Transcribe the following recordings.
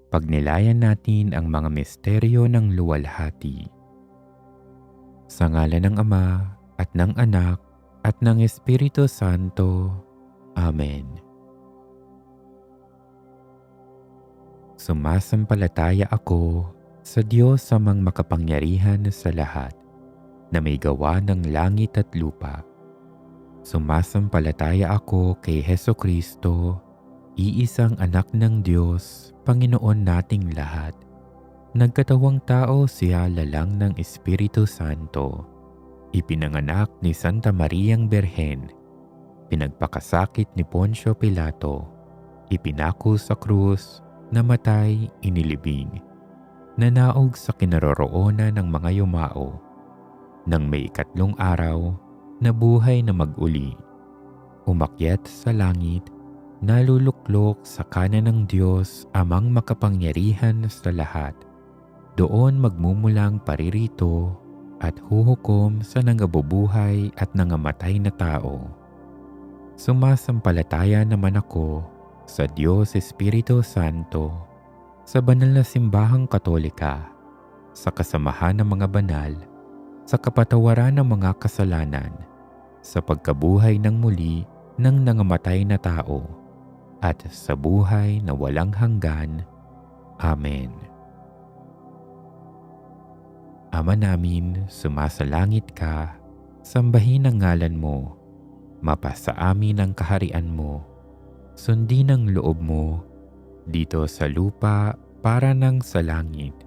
Pagnilayan natin ang mga misteryo ng luwalhati. Sa ngalan ng Ama at ng Anak at ng Espiritu Santo. Amen. Sumasampalataya ako sa Diyos amang makapangyarihan sa lahat, na may gawa ng langit at lupa. Sumasampalataya ako kay Hesukristo, iisang anak ng Diyos, Panginoon nating lahat. Nagkatawang tao siya lalang ng Espiritu Santo. Ipinanganak ni Santa Mariang Berhen. Pinagpakasakit ni Poncio Pilato. Ipinako sa krus, namatay, inilibing. Nanaog sa kinaroroonan ng mga yumao. Nang may ikatlong araw, nabuhay na mag-uli. Umakyat sa langit, naluluklok sa kanan ng Diyos amang makapangyarihan sa lahat. Doon magmumulang paririto at huhukom sa nangabubuhay at nangamatay na tao. Sumasampalataya naman ako sa Diyos Espiritu Santo, sa banal na simbahang Katolika, sa kasamahan ng mga banal, sa kapatawaran ng mga kasalanan, sa pagkabuhay ng muli ng nangamatay na tao, at sa buhay na walang hanggan. Amen. Ama namin, sumasalangit ka, sambahin ang ngalan mo, mapasa amin ang kaharian mo, sundin ang loob mo, dito sa lupa para nang sa langit.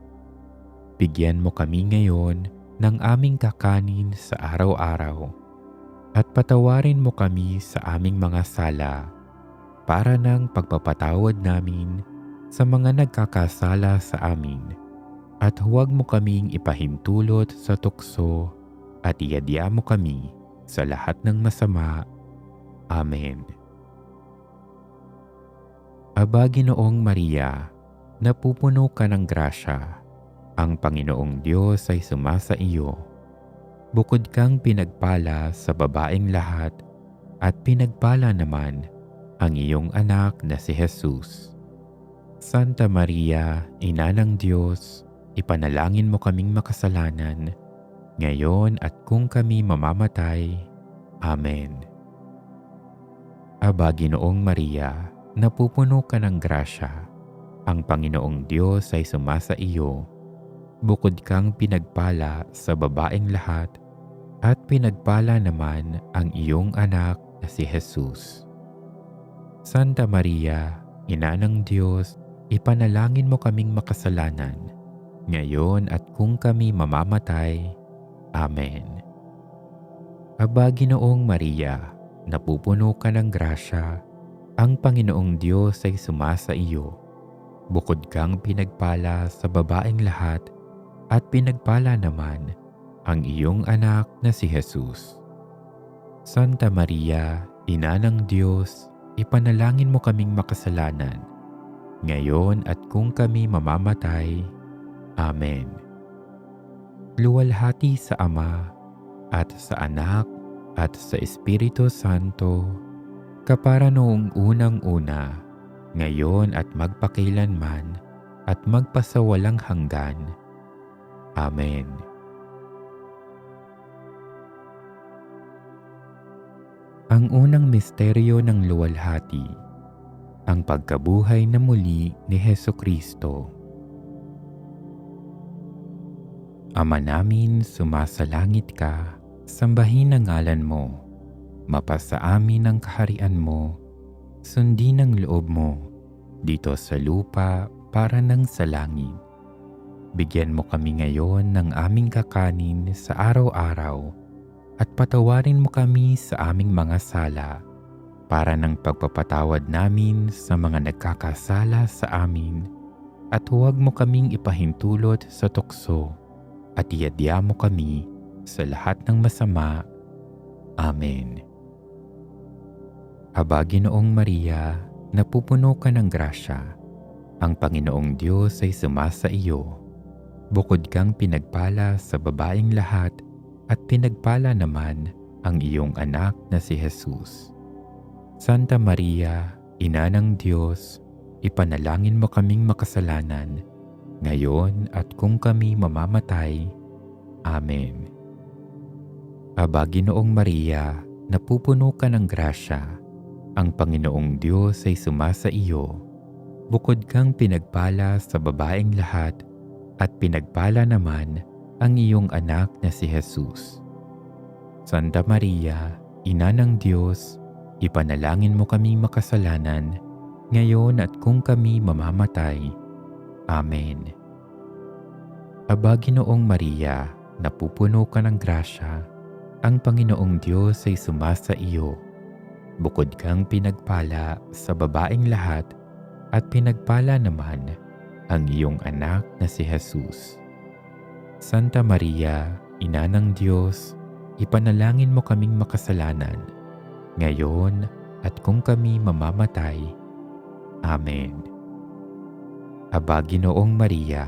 Bigyan mo kami ngayon ng aming kakanin sa araw-araw, at patawarin mo kami sa aming mga sala, para nang pagpapatawad namin sa mga nagkakasala sa amin. At huwag mo kaming ipahintulot sa tukso, at iadya mo kami sa lahat ng masama. Amen. Aba, Ginoong Maria, napupuno ka ng grasya. Ang Panginoong Diyos ay sumasa iyo. Bukod kang pinagpala sa babaeng lahat, at pinagpala naman ang iyong anak na si Jesus. Santa Maria, Ina ng Diyos, ipanalangin mo kaming makasalanan, ngayon at kung kami mamamatay. Amen. Aba, Ginoong Maria, napupuno ka ng grasya. Ang Panginoong Diyos ay sumasa iyo. Bukod kang pinagpala sa babaeng lahat, at pinagpala naman ang iyong anak na si Jesus. Santa Maria, Ina ng Diyos, ipanalangin mo kaming makasalanan, ngayon at kung kami mamamatay. Amen. Aba, Ginoong Maria, napupuno ka ng grasya. Ang Panginoong Diyos ay sumasa iyo. Bukod kang pinagpala sa babaeng lahat, at pinagpala naman ang iyong anak na si Jesus. Santa Maria, Ina ng Diyos, ipanalangin mo kaming makasalanan, ngayon at kung kami mamamatay. Amen. Luwalhati sa Ama, at sa Anak, at sa Espiritu Santo, kapara noong unang-una, ngayon at magpakailanman, at magpasawalang hanggan. Amen. Ang unang misteryo ng luwalhati, ang pagkabuhay na muli ni Hesukristo. Ama namin, sumasalangit ka, sambahin ang ngalan mo, mapasa amin ang kaharian mo, sundin ang loob mo, dito sa lupa para nang sa langit. Bigyan mo kami ngayon ng aming kakanin sa araw-araw, at patawarin mo kami sa aming mga sala, para ng pagpapatawad namin sa mga nagkakasala sa amin, at huwag mo kaming ipahintulot sa tukso, at iadya mo kami sa lahat ng masama. Amen. Aba, Ginoong Maria, napupuno ka ng grasya. Ang Panginoong Diyos ay sumasa iyo. Bukod kang pinagpala sa babaeng lahat, at pinagpala naman ang iyong anak na si Jesus. Santa Maria, Ina ng Diyos, ipanalangin mo kaming makasalanan, ngayon at kung kami mamamatay. Amen. Aba, Ginoong Maria, napupuno ka ng grasya. Ang Panginoong Diyos ay sumasa iyo. Bukod kang pinagpala sa babaeng lahat, at pinagpala naman ang iyong anak na si Jesus. Santa Maria, Ina ng Diyos, ipanalangin mo kaming makasalanan, ngayon at kung kami mamamatay. Amen. Aba, Ginoong Maria, napupuno ka ng grasya. Ang Panginoong Diyos ay sumasa iyo. Bukod kang pinagpala sa babaeng lahat, at pinagpala naman ang iyong anak na si Jesus. Santa Maria, Ina ng Diyos, ipanalangin mo kaming makasalanan, ngayon at kung kami mamamatay. Amen. Aba, Ginoong Maria,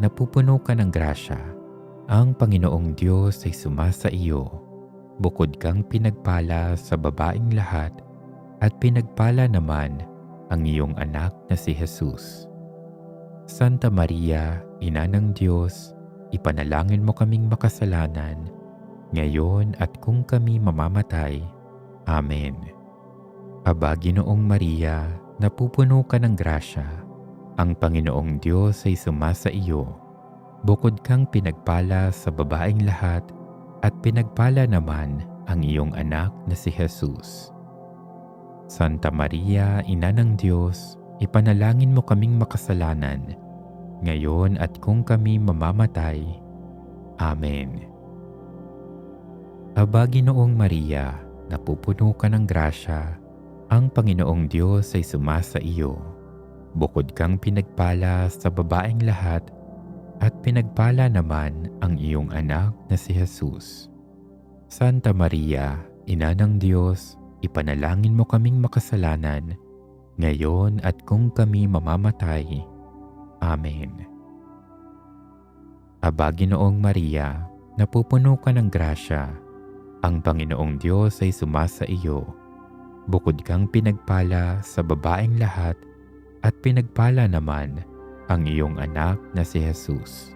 napupuno ka ng grasya. Ang Panginoong Diyos ay sumasa iyo. Bukod kang pinagpala sa babaeng lahat, at pinagpala naman ang iyong anak na si Jesus. Santa Maria, Ina ng Diyos, ipanalangin mo kaming makasalanan, ngayon at kung kami mamamatay. Amen. Aba, Ginoong Maria, napupuno ka ng grasya. Ang Panginoong Diyos ay sumasa iyo. Bukod kang pinagpala sa babaeng lahat, at pinagpala naman ang iyong anak na si Jesus. Santa Maria, Ina ng Diyos, ipanalangin mo kaming makasalanan, ngayon at kung kami mamamatay. Amen. Aba, Ginoong Maria, napupuno ka ng grasya. Ang Panginoong Diyos ay sumasa iyo. Bukod kang pinagpala sa babaeng lahat, at pinagpala naman ang iyong anak na si Jesus. Santa Maria, Ina ng Diyos, ipanalangin mo kaming makasalanan, ngayon at kung kami mamamatay. Amen. Aba, Ginoong Maria, napupuno ka ng grasya. Ang Panginoong Diyos ay sumasa iyo. Bukod kang pinagpala sa babaeng lahat, at pinagpala naman ang iyong anak na si Jesus.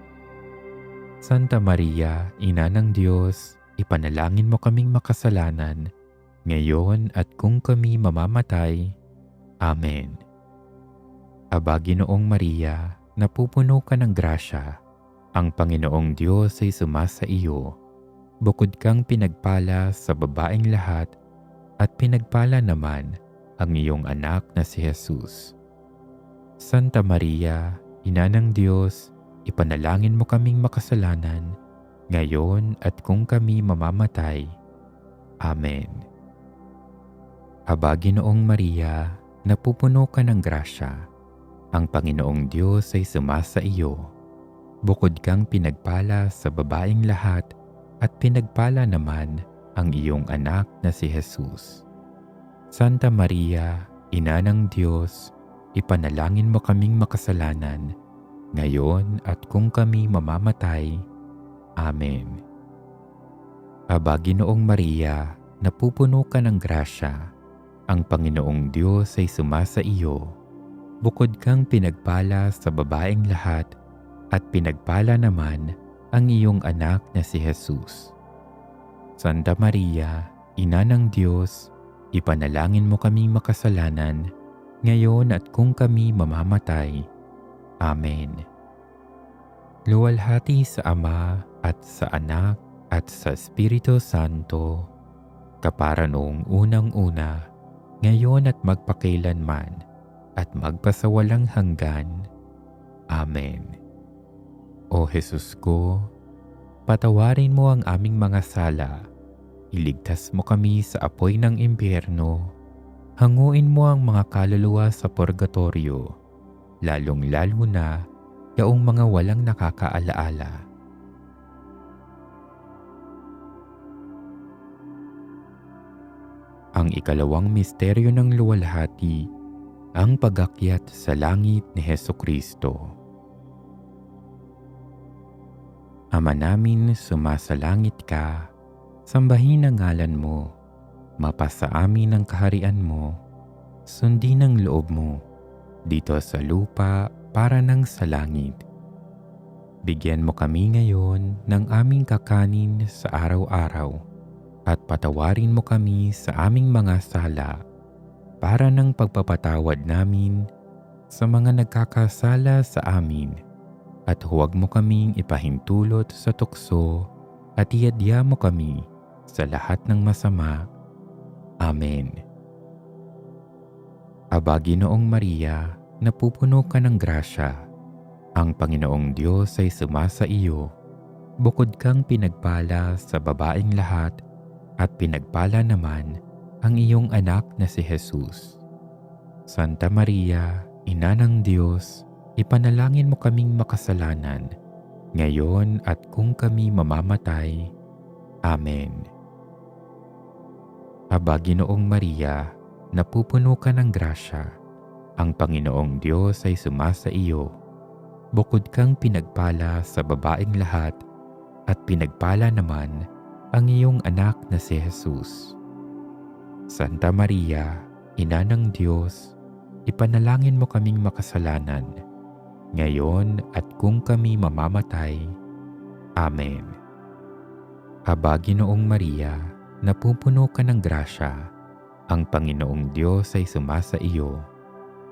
Santa Maria, Ina ng Diyos, ipanalangin mo kaming makasalanan, ngayon at kung kami mamamatay. Amen. Aba, Ginoong Maria, napupuno ka ng grasya. Ang Panginoong Diyos ay sumasa iyo. Bukod kang pinagpala sa babaeng lahat, at pinagpala naman ang iyong anak na si Jesus. Santa Maria, Ina ng Diyos, ipanalangin mo kaming makasalanan, ngayon at kung kami mamamatay. Amen. Aba, Ginoong Maria, napupuno ka ng grasya. Ang Panginoong Diyos ay sumasa iyo. Bukod kang pinagpala sa babaeng lahat, at pinagpala naman ang iyong anak na si Jesus. Santa Maria, Ina ng Diyos, ipanalangin mo kaming makasalanan, ngayon at kung kami mamamatay. Amen. Aba, Ginoong Maria, napupuno ka ng grasya. Ang Panginoong Diyos ay sumasa iyo. Bukod kang pinagpala sa babaeng lahat, at pinagpala naman ang iyong anak na si Jesus. Santa Maria, Ina ng Diyos, ipanalangin mo kaming makasalanan, ngayon at kung kami mamamatay. Amen. Luwalhati sa Ama at sa Anak at sa Espiritu Santo, kapara noong unang-una, ngayon at magpakailanman, at magpasawalang hanggan. Amen. O Jesus ko, patawarin mo ang aming mga sala, iligtas mo kami sa apoy ng impyerno, hanguin mo ang mga kaluluwa sa purgatorio, lalong-lalo na yaong mga walang nakakaalaala. Ang ikalawang misteryo ng luwalhati, ang pag-akyat sa langit ni Hesukristo. Ama namin, sumasalangit ka, sambahin ang ngalan mo, mapasa amin ang kaharian mo, sundin ang loob mo, dito sa lupa para ng sa langit. Bigyan mo kami ngayon ng aming kakanin sa araw-araw at patawarin mo kami sa aming mga sala para ng pagpapatawad namin sa mga nagkakasala sa amin, at huwag mo kaming ipahintulot sa tukso at iadya mo kami sa lahat ng masama. Amen. Aba, Ginoong Maria, napupuno ka ng grasya. Ang Panginoong Diyos ay sumasa iyo. Bukod kang pinagpala sa babaeng lahat, at pinagpala naman ang iyong anak na si Jesus. Santa Maria, Ina ng Diyos, ipanalangin mo kaming makasalanan, ngayon at kung kami mamamatay. Amen. Aba, Ginoong Maria, napupuno ka ng grasya. Ang Panginoong Diyos ay sumasa iyo. Bukod kang pinagpala sa babaeng lahat, at pinagpala naman ang iyong anak na si Jesus. Santa Maria, Ina ng Diyos, ipanalangin mo kaming makasalanan, ngayon at kung kami mamamatay. Amen. Aba, Ginoong Maria, napupuno ka ng grasya. Ang Panginoong Diyos ay sumasa iyo.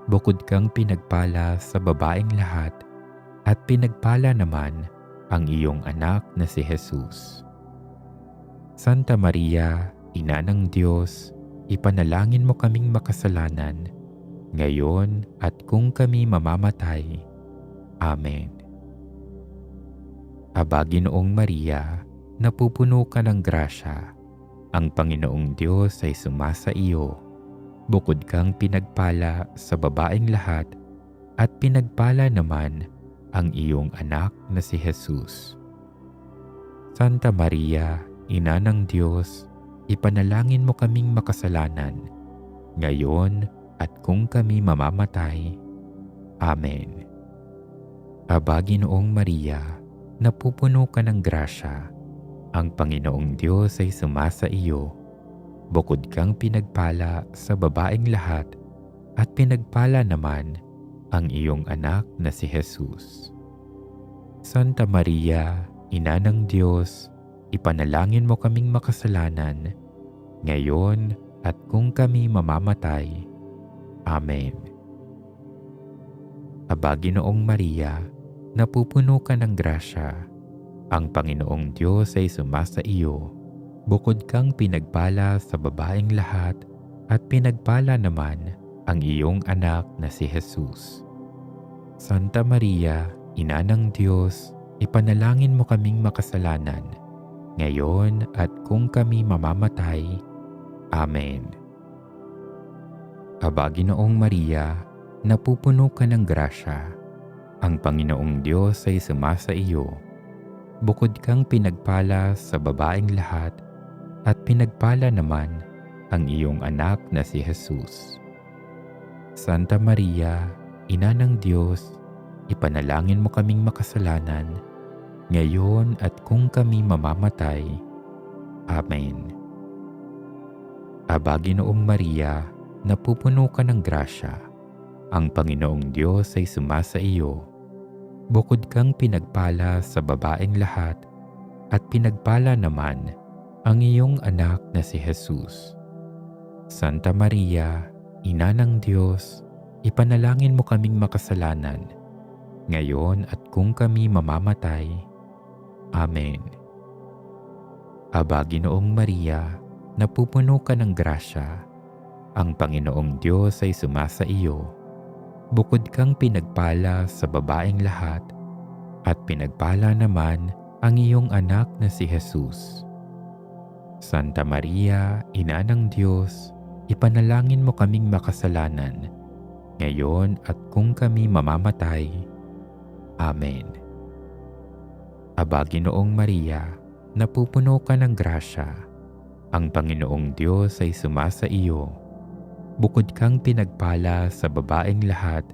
Bukod kang pinagpala sa babaeng lahat, at pinagpala naman ang iyong anak na si Jesus. Santa Maria, Ina ng Diyos, ipanalangin mo kaming makasalanan, ngayon at kung kami mamamatay. Amen. Aba, Ginoong Maria, napupuno ka ng grasya. Ang Panginoong Diyos ay sumasa iyo. Bukod kang pinagpala sa babaeng lahat, at pinagpala naman ang iyong anak na si Jesus. Santa Maria, Ina ng Diyos, ipanalangin mo kaming makasalanan, ngayon at kung kami mamamatay. Amen. Aba, Ginoong Maria, napupuno ka ng grasya. Ang Panginoong Diyos ay sumasa iyo. Bukod kang pinagpala sa babaeng lahat, at pinagpala naman ang iyong anak na si Jesus. Santa Maria, Ina ng Diyos, ipanalangin mo kaming makasalanan, ngayon at kung kami mamamatay. Amen. Aba, Ginoong Maria, napupuno ka ng grasya. Ang Panginoong Diyos ay sumasa iyo. Bukod kang pinagpala sa babaeng lahat, at pinagpala naman ang iyong anak na si Jesus. Santa Maria, Ina ng Diyos, ipanalangin mo kaming makasalanan, ngayon at kung kami mamamatay. Amen. Aba, Ginoong Maria, napupuno ka ng grasya. Ang Panginoong Diyos ay sumasa iyo. Bukod kang pinagpala sa babaeng lahat, at pinagpala naman ang iyong anak na si Jesus. Santa Maria, Ina ng Diyos, ipanalangin mo kaming makasalanan, ngayon at kung kami mamamatay. Amen. Aba, Ginoong Maria, napupuno ka ng grasya. Ang Panginoong Diyos ay sumasa iyo. Bukod kang pinagpala sa babaeng lahat, at pinagpala naman ang iyong anak na si Jesus. Santa Maria, Ina ng Diyos, ipanalangin mo kaming makasalanan, ngayon at kung kami mamamatay. Amen. Aba, Ginoong Maria, napupuno ka ng grasya. Ang Panginoong Diyos ay sumasa iyo. Bukod kang pinagpala sa babaeng lahat, at pinagpala naman ang iyong anak na si Jesus. Santa Maria, Ina ng Diyos, ipanalangin mo kaming makasalanan, ngayon at kung kami mamamatay. Amen. Aba, Ginoong Maria, napupuno ka ng grasya. Ang Panginoong Diyos ay sumasa iyo. Bukod kang pinagpala sa babaeng lahat,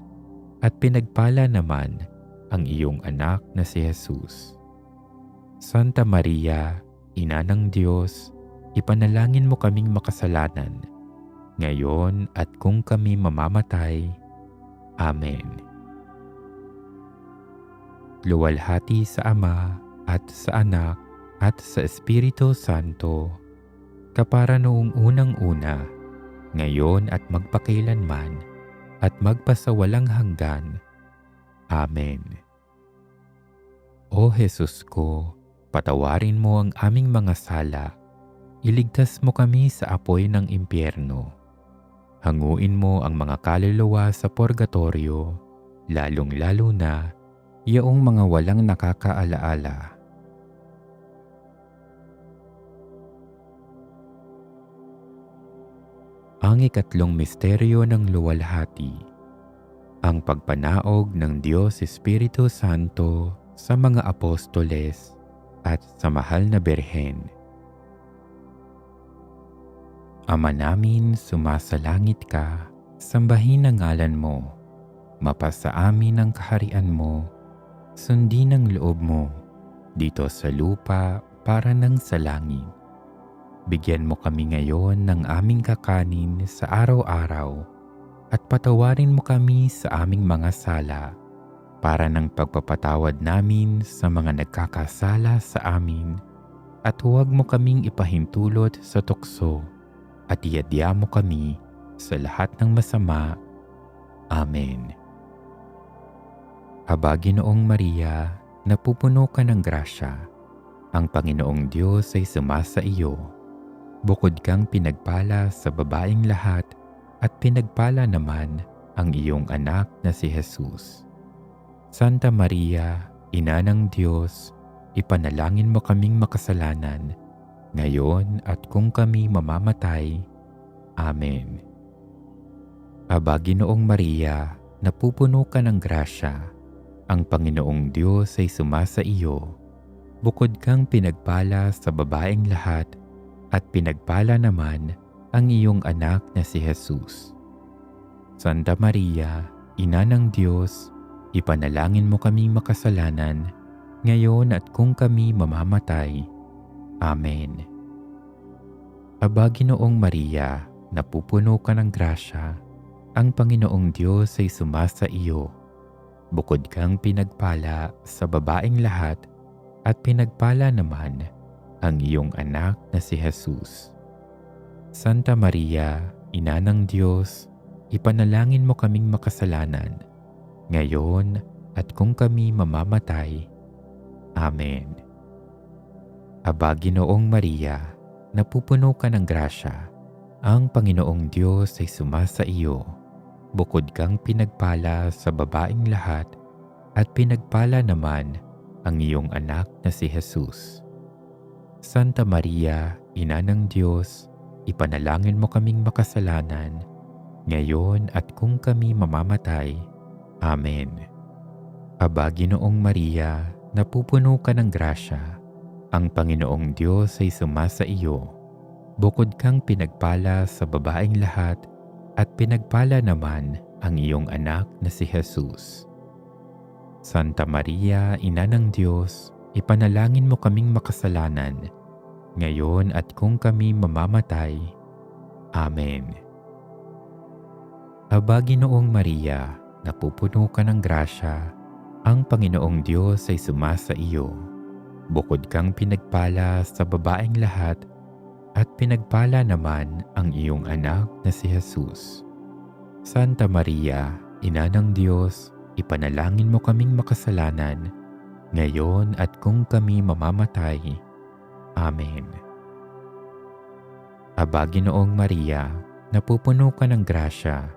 at pinagpala naman ang iyong anak na si Jesus. Santa Maria, Ina ng Diyos, ipanalangin mo kaming makasalanan, ngayon at kung kami mamamatay. Amen. Luwalhati sa Ama at sa Anak at sa Espiritu Santo, kapara noong unang-una, ngayon at magpakailanman, at magpasawalang hanggan. Amen. O Jesus ko, patawarin mo ang aming mga sala, iligtas mo kami sa apoy ng impyerno. Hanguin mo ang mga kaluluwa sa purgatorio, lalong-lalo na yaong mga walang nakakaalaala. Ang ikatlong misteryo ng luwalhati, ang pagpanaog ng Diyos Espiritu Santo sa mga apostoles at sa mahal na Birhen. Ama namin, sumasalangit ka, sambahin ang ngalan mo, mapasa amin ang kaharian mo, sundin ang loob mo, dito sa lupa para nang sa langit. Bigyan mo kami ngayon ng aming kakanin sa araw-araw at patawarin mo kami sa aming mga sala para ng pagpapatawad namin sa mga nagkakasala sa amin, at huwag mo kaming ipahintulot sa tukso at iadya mo kami sa lahat ng masama. Amen. Aba, Ginoong Maria, napupuno ka ng grasya. Ang Panginoong Diyos ay sumasa iyo. Bukod kang pinagpala sa babaeng lahat, at pinagpala naman ang iyong anak na si Jesus. Santa Maria, Ina ng Diyos, ipanalangin mo kaming makasalanan, ngayon at kung kami mamamatay. Amen. Aba, Ginoong Maria, napupuno ka ng grasya. Ang Panginoong Diyos ay sumasa iyo. Bukod kang pinagpala sa babaeng lahat, at pinagpala naman ang iyong anak na si Jesus. Santa Maria, Ina ng Diyos, ipanalangin mo kaming makasalanan, ngayon at kung kami mamamatay. Amen. Aba, Ginoong Maria, napupuno ka ng grasya. Ang Panginoong Diyos ay sumasa iyo. Bukod kang pinagpala sa babaeng lahat, at pinagpala naman ang iyong anak na si Jesus. Santa Maria, Ina ng Diyos, ipanalangin mo kaming makasalanan, ngayon at kung kami mamamatay. Amen. Aba, Ginoong Maria, napupuno ka ng grasya. Ang Panginoong Diyos ay sumasa iyo. Bukod kang pinagpala sa babaeng lahat, at pinagpala naman ang iyong anak na si Jesus. Santa Maria, Ina ng Diyos, ipanalangin mo kaming makasalanan, ngayon at kung kami mamamatay. Amen. Aba, Ginoong Maria, napupuno ka ng grasya. Ang Panginoong Diyos ay sumasa iyo. Bukod kang pinagpala sa babaeng lahat, at pinagpala naman ang iyong anak na si Jesus. Santa Maria, Ina ng Diyos, ipanalangin mo kaming makasalanan, ngayon at kung kami mamamatay. Amen. Aba, Ginoong Maria, napupuno ka ng grasya. Ang Panginoong Diyos ay sumasa iyo. Bukod kang pinagpala sa babaeng lahat, at pinagpala naman ang iyong anak na si Jesus. Santa Maria, Ina ng Diyos, ipanalangin mo kaming makasalanan, ngayon at kung kami mamamatay. Amen. Aba, Ginoong Maria, napupuno ka ng grasya.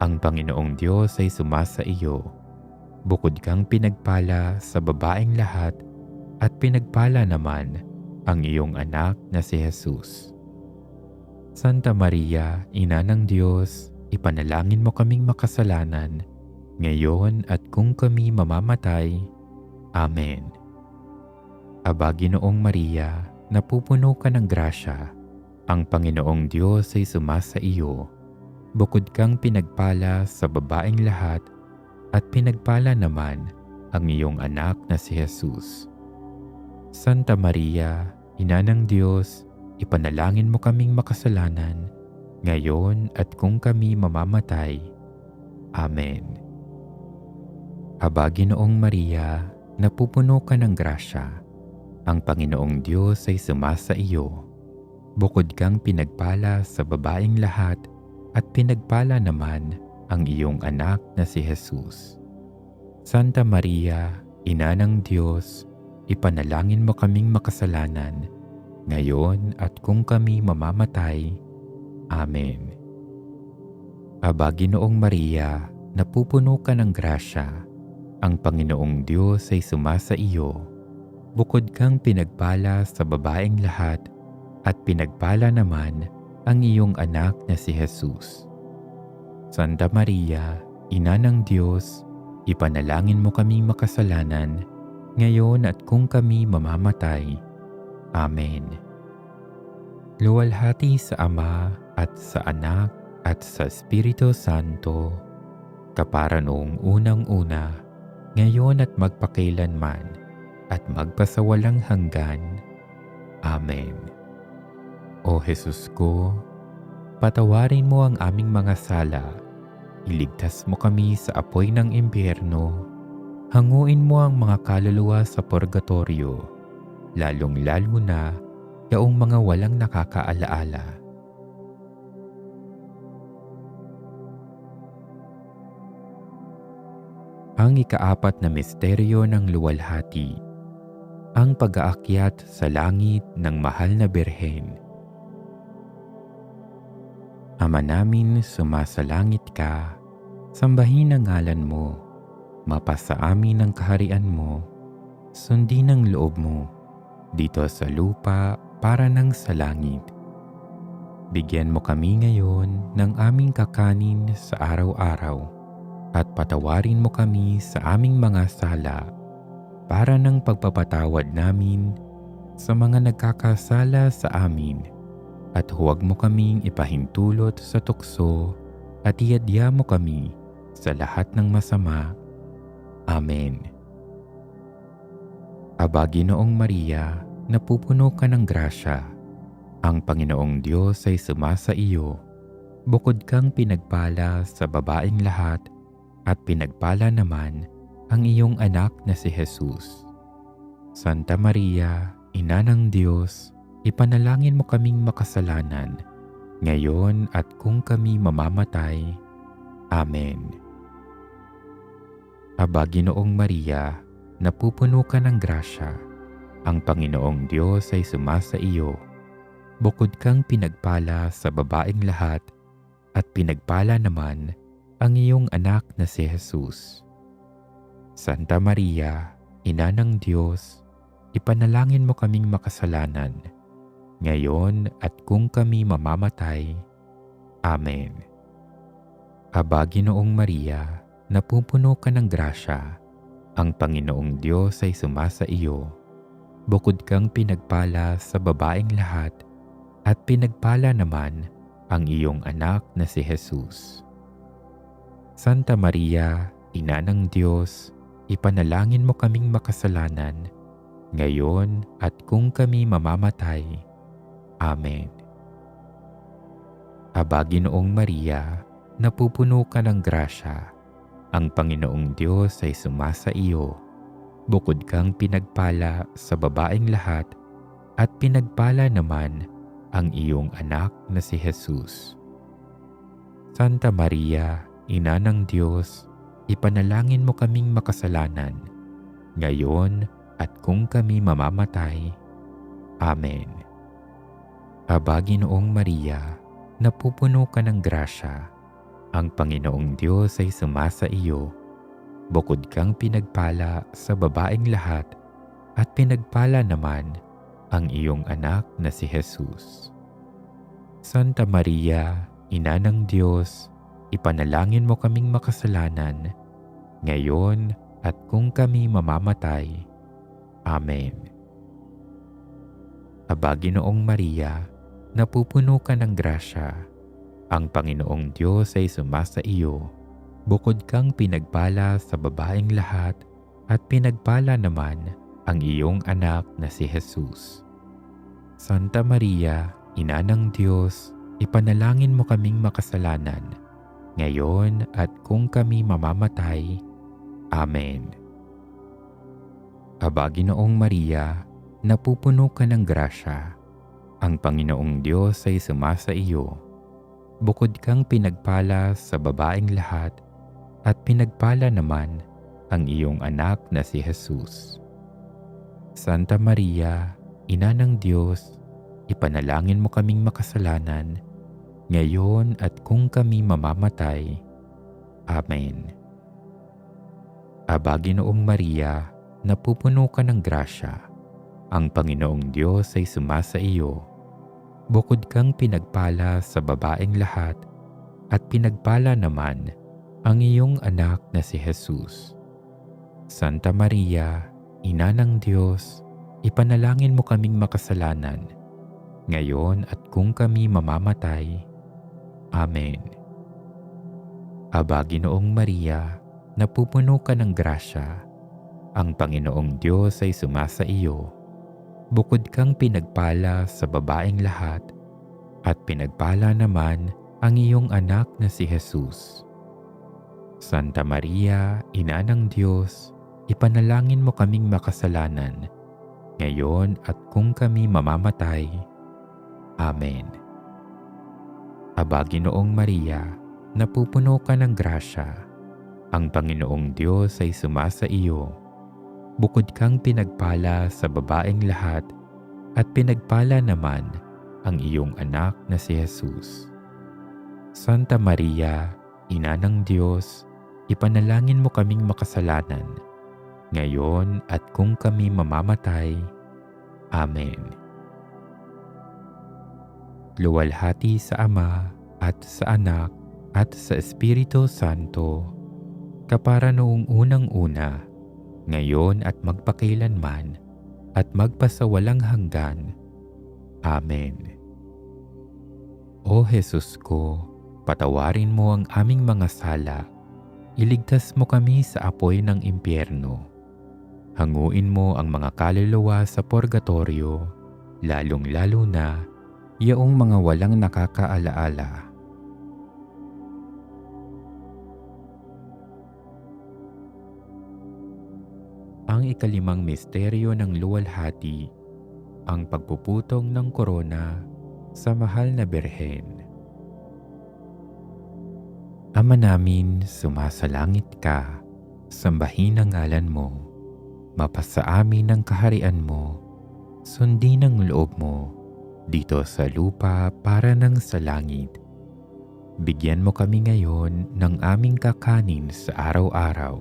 Ang Panginoong Diyos ay sumasa iyo. Bukod kang pinagpala sa babaeng lahat, at pinagpala naman ang iyong anak na si Jesus. Santa Maria, Ina ng Diyos, ipanalangin mo kaming makasalanan, ngayon at kung kami mamamatay. Amen. Aba, Ginoong Maria, napupuno ka ng grasya. Ang Panginoong Diyos ay sumasa iyo. Bukod kang pinagpala sa babaeng lahat, at pinagpala naman ang iyong anak na si Jesus. Santa Maria, Ina ng Diyos, ipanalangin mo kaming makasalanan, ngayon at kung kami mamamatay. Amen. Aba, Ginoong Maria, napupuno ka ng grasya. Ang Panginoong Diyos ay sumasa iyo. Bukod kang pinagpala sa babaeng lahat at pinagpala naman ang iyong anak na si Jesus. Santa Maria, Ina ng Diyos, ipanalangin mo kaming makasalanan, ngayon at kung kami mamamatay. Amen. Aba, Ginoong Maria, napupuno ka ng grasya. Ang Panginoong Diyos ay sumasa iyo. Bukod kang pinagpala sa babaeng lahat at pinagpala naman ang iyong anak na si Jesus. Santa Maria, Ina ng Diyos, ipanalangin mo kaming makasalanan, ngayon at kung kami mamamatay. Amen. Luwalhati sa Ama at sa Anak at sa Espiritu Santo, kapara noong unang-una, ngayon at magpakailanman, at magpasawalang hanggan. Amen. O Jesus ko, patawarin mo ang aming mga sala, iligtas mo kami sa apoy ng impyerno, hanguin mo ang mga kaluluwa sa purgatorio, lalong-lalo na yaong mga walang nakakaalaala. Ang ikaapat na misteryo ng luwalhati, ang pag-aakyat sa langit ng mahal na Birhen. Ama namin, sumasalangit ka, sambahin ang ngalan mo, mapasa amin ang kaharian mo, sundin ang loob mo, dito sa lupa para nang sa langit. Bigyan mo kami ngayon ng aming kakanin sa araw-araw, at patawarin mo kami sa aming mga sala para ng pagpapatawad namin sa mga nagkakasala sa amin, at huwag mo kaming ipahintulot sa tukso at iadya mo kami sa lahat ng masama. Amen. Aba, Ginoong Maria, napupuno ka ng grasya. Ang Panginoong Diyos ay sumasa iyo. Bukod kang pinagpala sa babaeng lahat, at pinagpala naman ang iyong anak na si Jesus. Santa Maria, Ina ng Diyos, ipanalangin mo kaming makasalanan, ngayon at kung kami mamamatay. Amen. Aba, Ginoong Maria, napupuno ka ng grasya. Ang Panginoong Diyos ay sumasa iyo. Bukod kang pinagpala sa babaeng lahat, at pinagpala naman ang iyong anak na si Jesus. Santa Maria, Ina ng Diyos, ipanalangin mo kaming makasalanan, ngayon at kung kami mamamatay. Amen. Aba, Ginoong Maria, napupuno ka ng grasya. Ang Panginoong Diyos ay sumasa iyo. Bukod kang pinagpala sa babaeng lahat, at pinagpala naman ang iyong anak na si Jesus. Santa Maria, Ina ng Diyos, ipanalangin mo kaming makasalanan, ngayon at kung kami mamamatay. Amen. Aba, Ginoong Maria, napupuno ka ng grasya. Ang Panginoong Diyos ay sumasa iyo. Bukod kang pinagpala sa babaeng lahat, at pinagpala naman ang iyong anak na si Jesus. Santa Maria, Ina ng Diyos, ipanalangin mo kaming makasalanan, ngayon at kung kami mamamatay. Amen. Aba, Ginoong Maria, napupuno ka ng grasya. Ang Panginoong Diyos ay sumasa iyo. Bukod kang pinagpala sa babaeng lahat, at pinagpala naman ang iyong anak na si Jesus. Santa Maria, Ina ng Diyos, ipanalangin mo kaming makasalanan, ngayon at kung kami mamamatay. Amen. Aba, Ginoong Maria, napupuno ka ng grasya. Ang Panginoong Diyos ay sumasa iyo. Bukod kang pinagpala sa babaeng lahat, at pinagpala naman ang iyong anak na si Jesus. Santa Maria, Ina ng Diyos, ipanalangin mo kaming makasalanan, ngayon at kung kami mamamatay. Amen. Aba, Ginoong Maria, napupuno ka ng grasya. Ang Panginoong Diyos ay sumasa iyo. Bukod kang pinagpala sa babaeng lahat, at pinagpala naman ang iyong anak na si Jesus. Santa Maria, Ina ng Diyos, ipanalangin mo kaming makasalanan, ngayon at kung kami mamamatay. Amen. Aba, Ginoong Maria, napupuno ka ng grasya. Ang Panginoong Diyos ay sumasa iyo. Bukod kang pinagpala sa babaeng lahat, at pinagpala naman ang iyong anak na si Jesus. Santa Maria, Ina ng Diyos, ipanalangin mo kaming makasalanan, ngayon at kung kami mamamatay. Amen. Aba, Ginoong Maria, napupuno ka ng grasya. Ang Panginoong Diyos ay sumasa iyo. Bukod kang pinagpala sa babaeng lahat, at pinagpala naman ang iyong anak na si Jesus. Santa Maria, Ina ng Diyos, ipanalangin mo kaming makasalanan, ngayon at kung kami mamamatay. Amen. Aba, Ginoong Maria, napupuno ka ng grasya. Ang Panginoong Diyos ay sumasa iyo. Bukod kang pinagpala sa babaeng lahat, at pinagpala naman ang iyong anak na si Jesus. Santa Maria, Ina ng Diyos, ipanalangin mo kaming makasalanan, ngayon at kung kami mamamatay. Amen. Luwalhati sa Ama at sa Anak at sa Espiritu Santo, kapara noong unang-una, ngayon at magpakailanman, at magpasawalang hanggan. Amen. O Jesus ko, patawarin mo ang aming mga sala, iligtas mo kami sa apoy ng impyerno. Hanguin mo ang mga kaluluwa sa purgatorio, lalong-lalo na yaong mga walang nakakaalaala. Ang ikalimang misteryo ng luwalhati, ang pagpuputong ng korona sa mahal na Birhen. Ama namin, sumasalangit ka, sambahin ang ngalan mo, mapasa amin ang kaharian mo, sundin ang loob mo, dito sa lupa para ng sa langit. Bigyan mo kami ngayon ng aming kakanin sa araw-araw,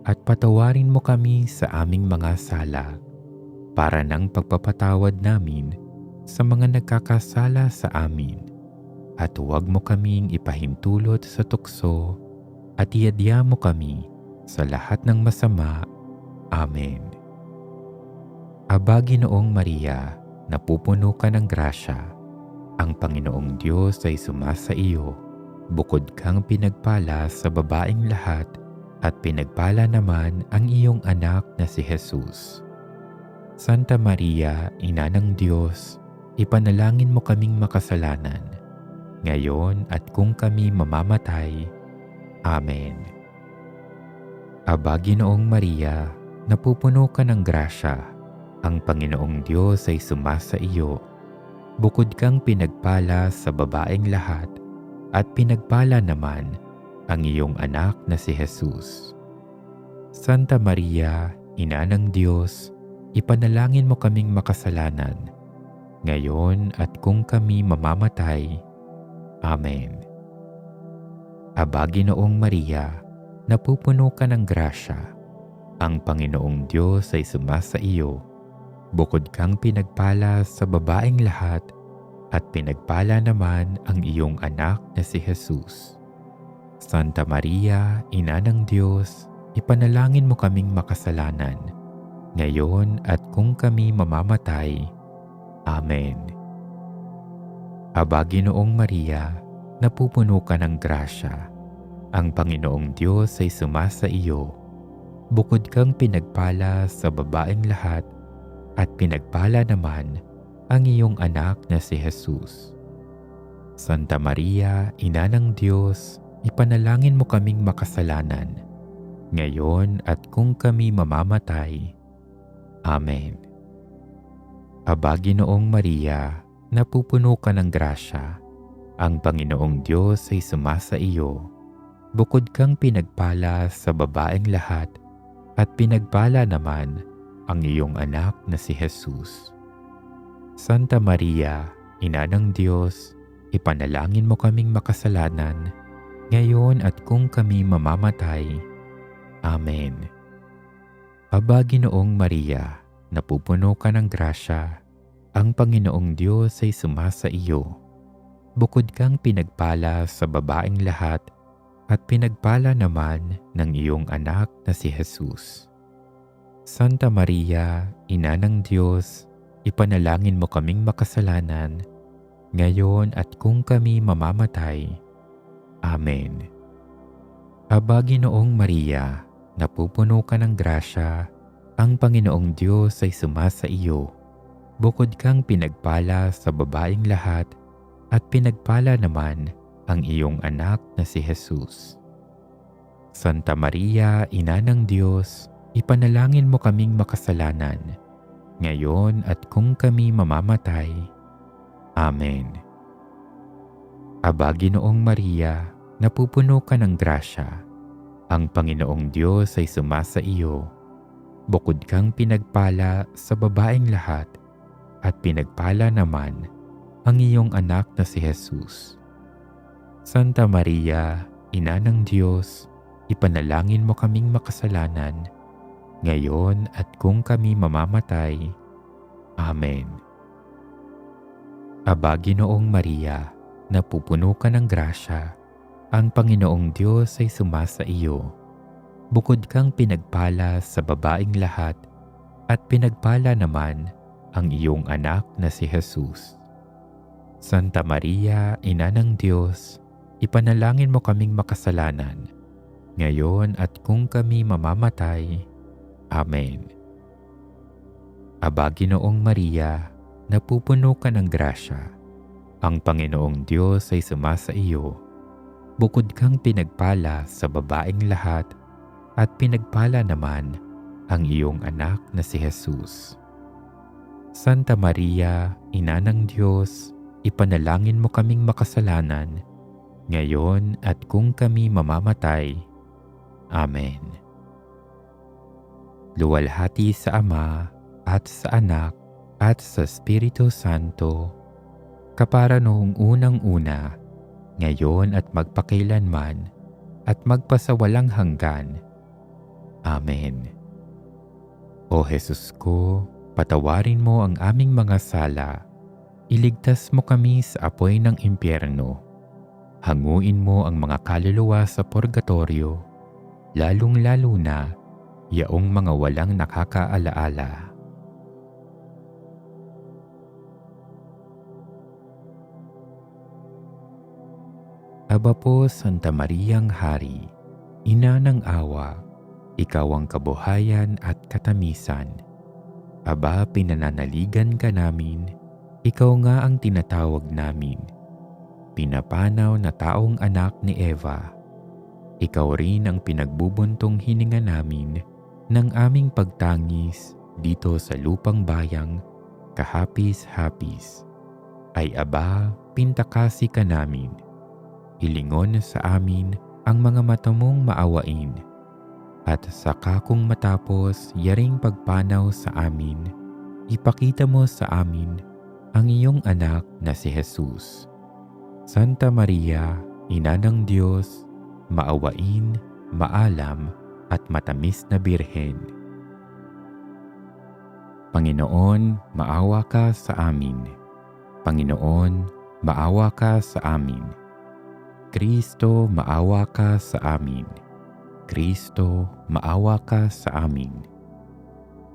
at patawarin mo kami sa aming mga sala, para ng pagpapatawad namin sa mga nagkakasala sa amin. At huwag mo kaming ipahintulot sa tukso, at iadya mo kami sa lahat ng masama. Amen. Aba, Ginoong Maria, napupuno ka ng grasya. Ang Panginoong Diyos ay sumasa iyo. Bukod kang pinagpala sa babaeng lahat, at pinagpala naman ang iyong anak na si Jesus. Santa Maria, Ina ng Diyos, ipanalangin mo kaming makasalanan, ngayon at kung kami mamamatay. Amen. Aba, Ginoong Maria, napupuno ka ng grasya. Ang Panginoong Diyos ay sumasa iyo. Bukod kang pinagpala sa babaeng lahat, at pinagpala naman ang iyong anak na si Jesus. Santa Maria, Ina ng Diyos, ipanalangin mo kaming makasalanan, ngayon at kung kami mamamatay. Amen. Aba, Ginoong Maria, napupuno ka ng grasya. Ang Panginoong Diyos ay sumasa iyo. Bukod kang pinagpala sa babaeng lahat, at pinagpala naman ang iyong anak na si Jesus. Santa Maria, Ina ng Diyos, ipanalangin mo kaming makasalanan, ngayon at kung kami mamamatay. Amen. Aba, Ginoong Maria, napupuno ka ng grasya. Ang Panginoong Diyos ay sumasa iyo. Bukod kang pinagpala sa babaeng lahat, at pinagpala naman ang iyong anak na si Jesus. Santa Maria, Ina ng Diyos, ipanalangin mo kaming makasalanan, ngayon at kung kami mamamatay. Amen. Aba, Ginoong Maria, napupuno ka ng grasya. Ang Panginoong Diyos ay sumasa iyo. Bukod kang pinagpala sa babaeng lahat, at pinagpala naman ang iyong anak na si Jesus. Santa Maria, Ina ng Diyos, ipanalangin mo kaming makasalanan, ngayon at kung kami mamamatay. Amen. Aba, Ginoong Maria, napupuno ka ng grasya. Ang Panginoong Diyos ay sumasa iyo. Bukod kang pinagpala sa babaeng lahat, at pinagpala naman ng iyong anak na si Jesus. Santa Maria, Ina ng Diyos, ipanalangin mo kaming makasalanan, ngayon at kung kami mamamatay. Amen. Aba, Ginoong Maria, napupuno ka ng grasya. Ang Panginoong Diyos ay sumasa iyo. Bukod kang pinagpala sa babaeng lahat, at pinagpala naman ang iyong anak na si Jesus. Santa Maria, Ina ng Diyos, ipanalangin mo kaming makasalanan, ngayon at kung kami mamamatay. Amen. Aba, Ginoong Maria, napupuno ka ng grasya. Ang Panginoong Diyos ay sumasa iyo. Bukod kang pinagpala sa babaeng lahat, at pinagpala naman ang iyong anak na si Jesus. Santa Maria, Ina ng Diyos, ipanalangin mo kaming makasalanan, ngayon at kung kami mamamatay. Amen. Aba, Ginoong Maria, napupuno ka ng grasya. Ang Panginoong Diyos ay sumasa iyo. Bukod kang pinagpala sa babaeng lahat, at pinagpala naman ang iyong anak na si Jesus. Santa Maria, Ina ng Diyos, ipanalangin mo kaming makasalanan, ngayon at kung kami mamamatay. Amen. Aba, Ginoong Maria, napupuno ka ng grasya. Ang Panginoong Diyos ay sumasa iyo. Bukod kang pinagpala sa babaeng lahat, at pinagpala naman ang iyong anak na si Jesus. Santa Maria, Ina ng Diyos, ipanalangin mo kaming makasalanan, ngayon at kung kami mamamatay. Amen. Luwalhati sa Ama, at sa Anak, at sa Espiritu Santo, kapara noong unang-una, ngayon at magpakailanman, at magpasawalang hanggan. Amen. O Jesus ko, patawarin mo ang aming mga sala, iligtas mo kami sa apoy ng impyerno, hanguin mo ang mga kaluluwa sa purgatorio, lalong-lalo na yaong mga walang nakakaalaala. Aba po, Santa Mariang Hari, Ina ng awa, ikaw ang kabuhayan at katamisan. Aba, pinananaligan ka namin, ikaw nga ang tinatawag namin. Pinapanaw na taong anak ni Eva, ikaw rin ang pinagbubuntong hininga namin ng aming pagtangis dito sa lupang bayang kahapis-hapis. Ay aba, pintakasi ka namin. Ilingon sa amin ang mga mata mong maawain, at saka kung matapos yaring pagpanaw sa amin, ipakita mo sa amin ang iyong anak na si Jesus. Santa Maria, Ina ng Diyos, maawain, maalam, at matamis na Birhen. Panginoon, maawa ka sa amin. Panginoon, maawa ka sa amin. Kristo, maawa ka sa amin. Kristo, maawa ka sa amin.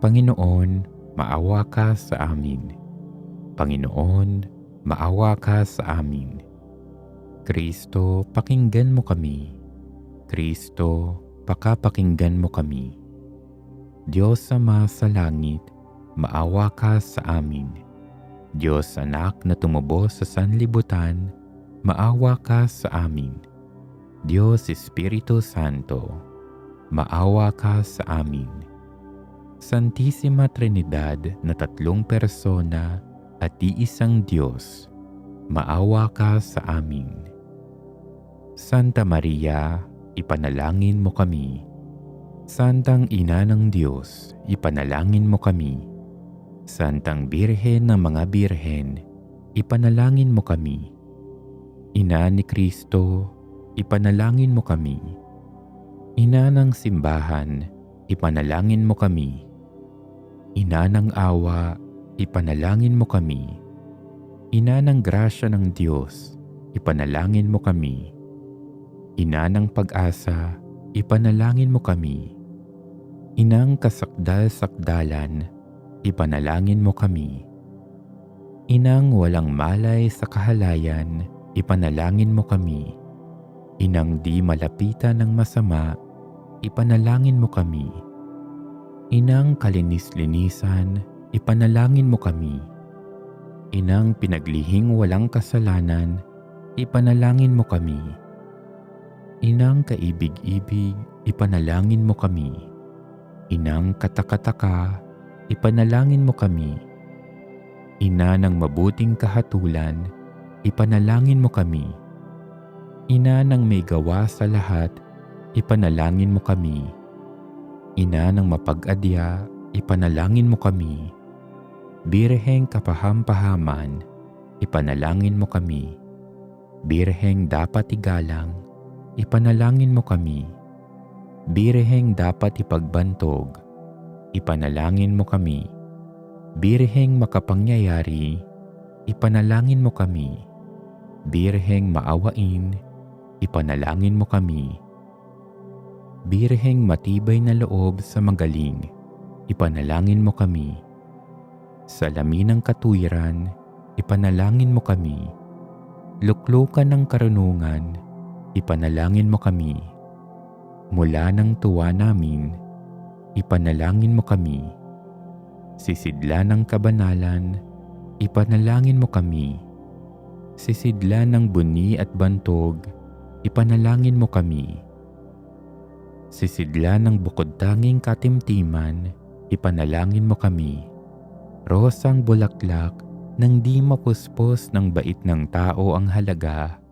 Panginoon, maawa ka sa amin. Panginoon, maawa ka sa amin. Kristo, pakinggan mo kami. Kristo, pakapakinggan mo kami. Diyos Ama sa langit, maawa ka sa amin. Diyos Anak na tumubos sa sanlibutan, maawa ka sa amin. Diyos Espiritu Santo, maawa ka sa amin. Santissima Trinidad na tatlong persona at iisang Diyos, maawa ka sa amin. Santa Maria, ipanalangin mo kami. Santang Ina ng Diyos, ipanalangin mo kami. Santang Birhen ng mga Birhen, ipanalangin mo kami. Ina ni Kristo, ipanalangin mo kami. Ina ng simbahan, ipanalangin mo kami. Ina ng awa, ipanalangin mo kami. Ina ng grasya ng Diyos, ipanalangin mo kami. Ina ng pag-asa, ipanalangin mo kami. Inang kasakdal-sakdalan, ipanalangin mo kami. Inang walang malay sa kahalayan, ipanalangin mo kami. Inang di malapitan ng masama, ipanalangin mo kami. Inang kalinis-linisan, ipanalangin mo kami. Inang pinaglihing walang kasalanan, ipanalangin mo kami. Inang kaibig-ibig, ipanalangin mo kami. Inang katakataka, ipanalangin mo kami. Ina ng mabuting kahatulan, ipanalangin mo kami. Ina ng may gawa sa lahat, ipanalangin mo kami. Ina ng mapag-adya, ipanalangin mo kami. Birheng kapaham-pahaman, ipanalangin mo kami. Birheng dapat igalang, ipanalangin mo kami. Birheng dapat ipagbantog, ipanalangin mo kami. Birheng makapangyayari, ipanalangin mo kami. Birheng maawain, ipanalangin mo kami. Birheng matibay na loob sa magaling, ipanalangin mo kami. Salamin ng katuwiran, ipanalangin mo kami. Luklukan ng karunungan, ipanalangin mo kami. Mula ng tuwa namin, ipanalangin mo kami. Sisidla ng kabanalan, ipanalangin mo kami. Sisidla ng buni at bantog, ipanalangin mo kami. Sisidla ng bukod-tanging katimtiman, ipanalangin mo kami. Rosang bulaklak nang di mapuspos ng bait ng tao ang halaga,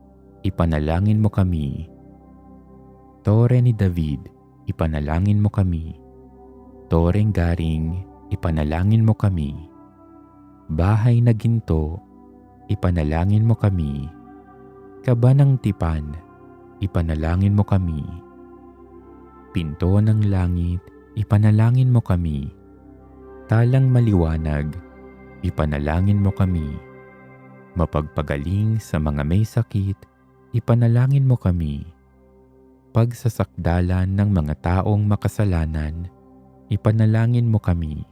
ipanalangin mo kami. Tore ni David, ipanalangin mo kami. Toreng garing, ipanalangin mo kami. Bahay na ginto, ipanalangin mo kami. Kaba ng tipan, ipanalangin mo kami. Pinto ng langit, ipanalangin mo kami. Talang maliwanag, ipanalangin mo kami. Mapagpagaling sa mga may sakit, ipanalangin mo kami. Pagsasakdalan ng mga taong makasalanan, ipanalangin mo kami.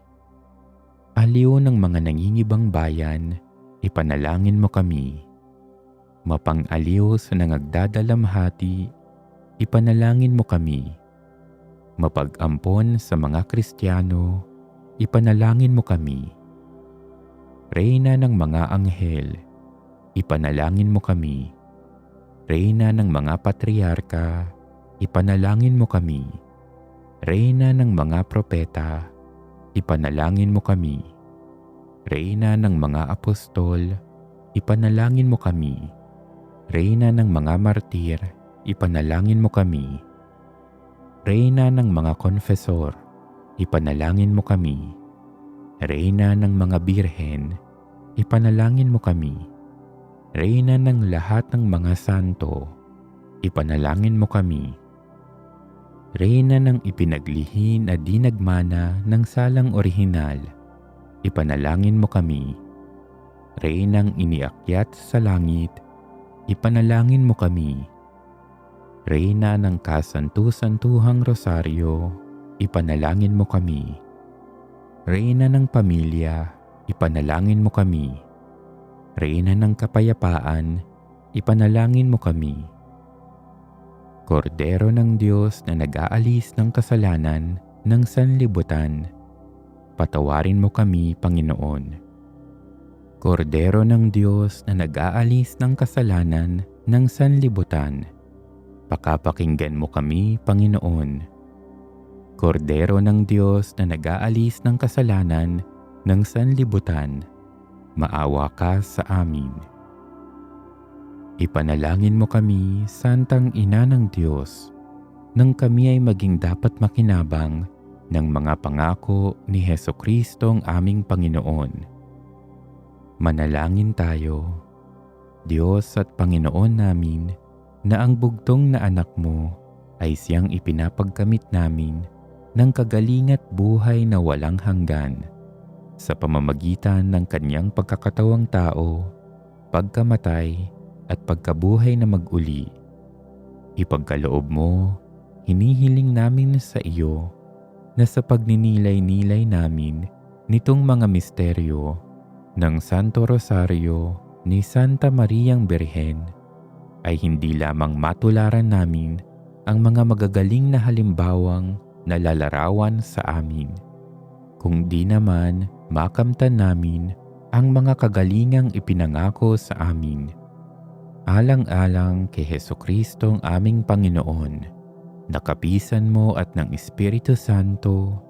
Aliw ng mga nangingibang bayan, ipanalangin mo kami. Mapang-aliw sa nangagdadalamhati, ipanalangin mo kami. Mapag-ampon sa mga Kristiyano, ipanalangin mo kami. Reyna ng mga anghel, ipanalangin mo kami. Reyna ng mga patriarka, ipanalangin mo kami. Reyna ng mga propeta, ipanalangin mo kami. Reyna ng mga apostol, ipanalangin mo kami. Reyna ng mga martir, ipanalangin mo kami. Reyna ng mga konfesor, ipanalangin mo kami. Reyna ng mga birhen, ipanalangin mo kami. Reyna ng lahat ng mga santo, ipanalangin mo kami. Reyna ng ipinaglihi na di nagmana ng salang orihinal, ipanalangin mo kami. Reynang iniakyat sa langit, ipanalangin mo kami. Reyna ng kasantu-santuhang rosaryo, ipanalangin mo kami. Reyna ng pamilya, ipanalangin mo kami. Reyna ng kapayapaan, ipanalangin mo kami. Kordero ng Diyos na nag-aalis ng kasalanan ng sanlibutan, patawarin mo kami, Panginoon. Kordero ng Diyos na nag-aalis ng kasalanan ng sanlibutan, pakapakinggan mo kami, Panginoon. Kordero ng Diyos na nag-aalis ng kasalanan ng sanlibutan, maawa ka sa amin. Ipanalangin mo kami, Santang Ina ng Diyos, nang kami ay maging dapat makinabang ng mga pangako ni Jesucristong aming Panginoon. Manalangin tayo. Diyos at Panginoon namin, na ang bugtong na anak mo ay siyang ipinapagkamit namin ng kagaling at buhay na walang hanggan sa pamamagitan ng kanyang pagkakatawang tao, pagkamatay at pagkabuhay na mag-uli. Ipagkaloob mo, hinihiling namin sa iyo na sa pagninilay-nilay namin nitong mga misteryo ng Santo Rosario ni Santa Mariang Birhen ay hindi lamang matularan namin ang mga magagaling na halimbawang nalalarawan sa amin, kundi naman makamtan namin ang mga kagalingang ipinangako sa amin. Alang-alang kay Jesucristong aming Panginoon, na kapisan mo at ng Espiritu Santo,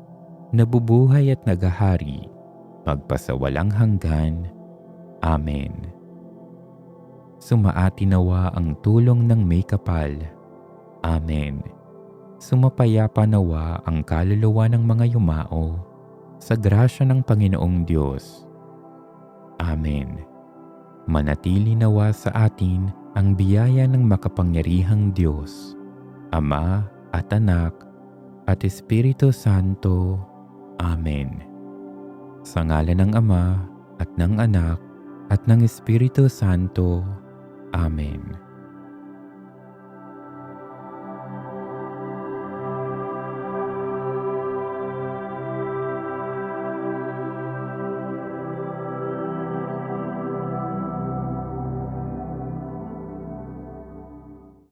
nabubuhay at nagahari, magpasawalang hanggan. Amen. Sumaati nawa ang tulong ng may kapal. Amen. Sumapayapa nawa ang kaluluwa ng mga yumao sa grasya ng Panginoong Diyos. Amen. Manatili nawa sa atin ang biyaya ng makapangyarihang Diyos, Ama at Anak at Espiritu Santo. Amen. Sa ngalan ng Ama at ng Anak at ng Espiritu Santo. Amen.